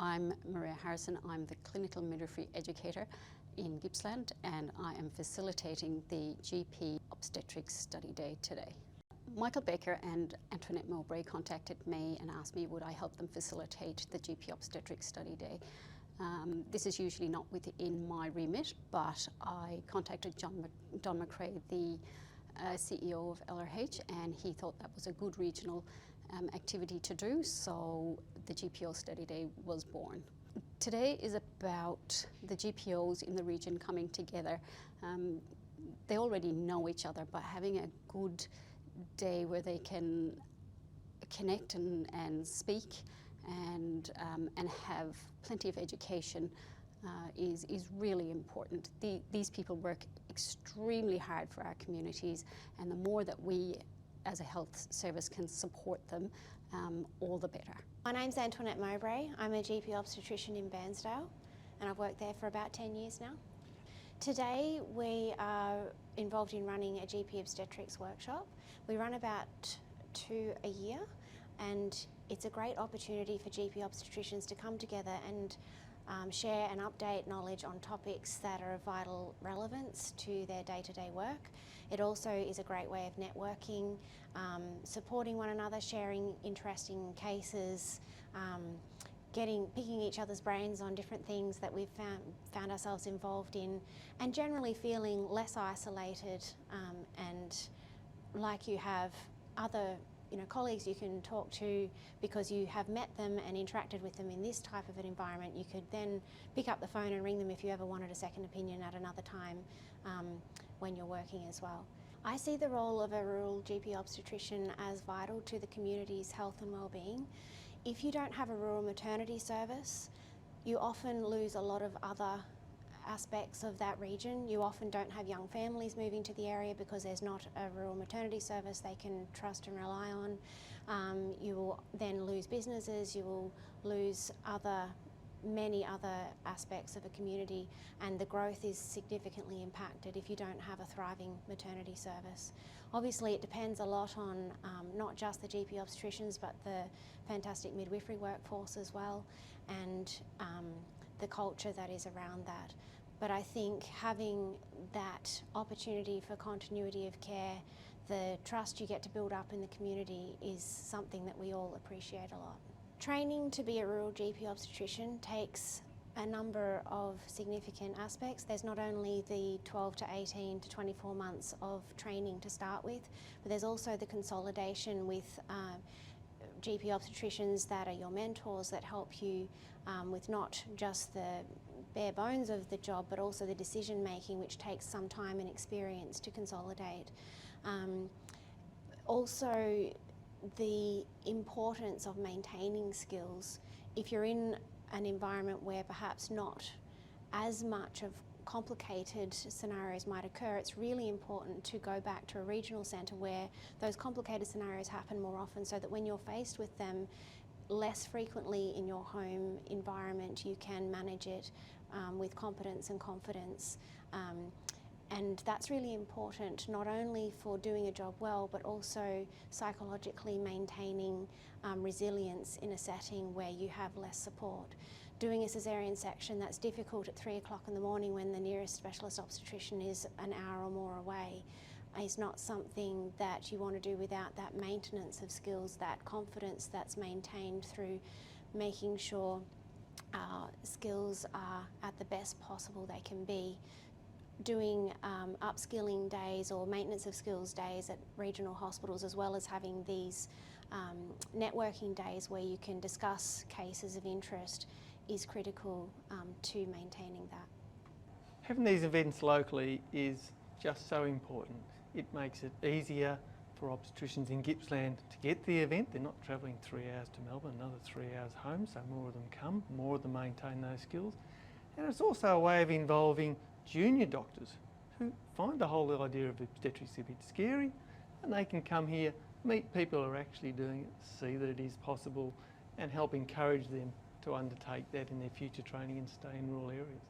I'm Maria Harrison. I'm the clinical midwifery educator in Gippsland, and I am facilitating the GP Obstetrics Study Day today. Michael Baker and Antoinette Mowbray contacted me and asked me would I help them facilitate the GP Obstetrics Study Day. This is usually not within my remit, but I contacted Don McRae, the CEO of LRH, and he thought that was a good regional activity to do, so the GPO Study Day was born. Today is about the GPOs in the region coming together. They already know each other, but having a good day where they can connect and speak and have plenty of education is really important. These people work extremely hard for our communities, and the more that we as a health service can support them, all the better. My name's Antoinette Mowbray. I'm a GP obstetrician in Bairnsdale, and I've worked there for about 10 years now. Today we are involved in running a GP obstetrics workshop. We run about 2 a year, and it's a great opportunity for GP obstetricians to come together and share and update knowledge on topics that are of vital relevance to their day-to-day work. It also is a great way of networking, supporting one another, sharing interesting cases, picking each other's brains on different things that we've found ourselves involved in, and generally feeling less isolated and like you have other colleagues you can talk to because you have met them and interacted with them in this type of an environment. You could then pick up the phone and ring them if you ever wanted a second opinion at another time when you're working as well. I see the role of a rural GP obstetrician as vital to the community's health and well-being. If you don't have a rural maternity service, you often lose a lot of other aspects of that region. You often don't have young families moving to the area because there's not a rural maternity service they can trust and rely on. You will then lose businesses, you will lose many other aspects of a community, and the growth is significantly impacted if you don't have a thriving maternity service. Obviously it depends a lot on not just the GP obstetricians but the fantastic midwifery workforce as well, and the culture that is around that. But I think having that opportunity for continuity of care, the trust you get to build up in the community, is something that we all appreciate a lot. Training to be a rural GP obstetrician takes a number of significant aspects. There's not only the 12 to 18 to 24 months of training to start with, but there's also the consolidation with GP obstetricians that are your mentors, that help you with not just the bare bones of the job but also the decision making, which takes some time and experience to consolidate. Also the importance of maintaining skills. If you're in an environment where perhaps not as much of complicated scenarios might occur, it's really important to go back to a regional centre where those complicated scenarios happen more often, so that when you're faced with them less frequently in your home environment, you can manage it with competence and confidence. And that's really important, not only for doing a job well, but also psychologically maintaining resilience in a setting where you have less support. Doing a caesarean section that's difficult at 3 o'clock in the morning when the nearest specialist obstetrician is an hour or more away is not something that you want to do without that maintenance of skills, that confidence that's maintained through making sure skills are at the best possible they can be. Doing upskilling days or maintenance of skills days at regional hospitals, as well as having these networking days where you can discuss cases of interest, is critical to maintaining that. Having these events locally is just so important. It makes it easier for obstetricians in Gippsland to get the event. They're not travelling 3 hours to Melbourne, another 3 hours home, so more of them come, more of them maintain those skills. And it's also a way of involving junior doctors who find the whole idea of obstetrics a bit scary, and they can come here, meet people who are actually doing it, see that it is possible, and help encourage them to undertake that in their future training and stay in rural areas.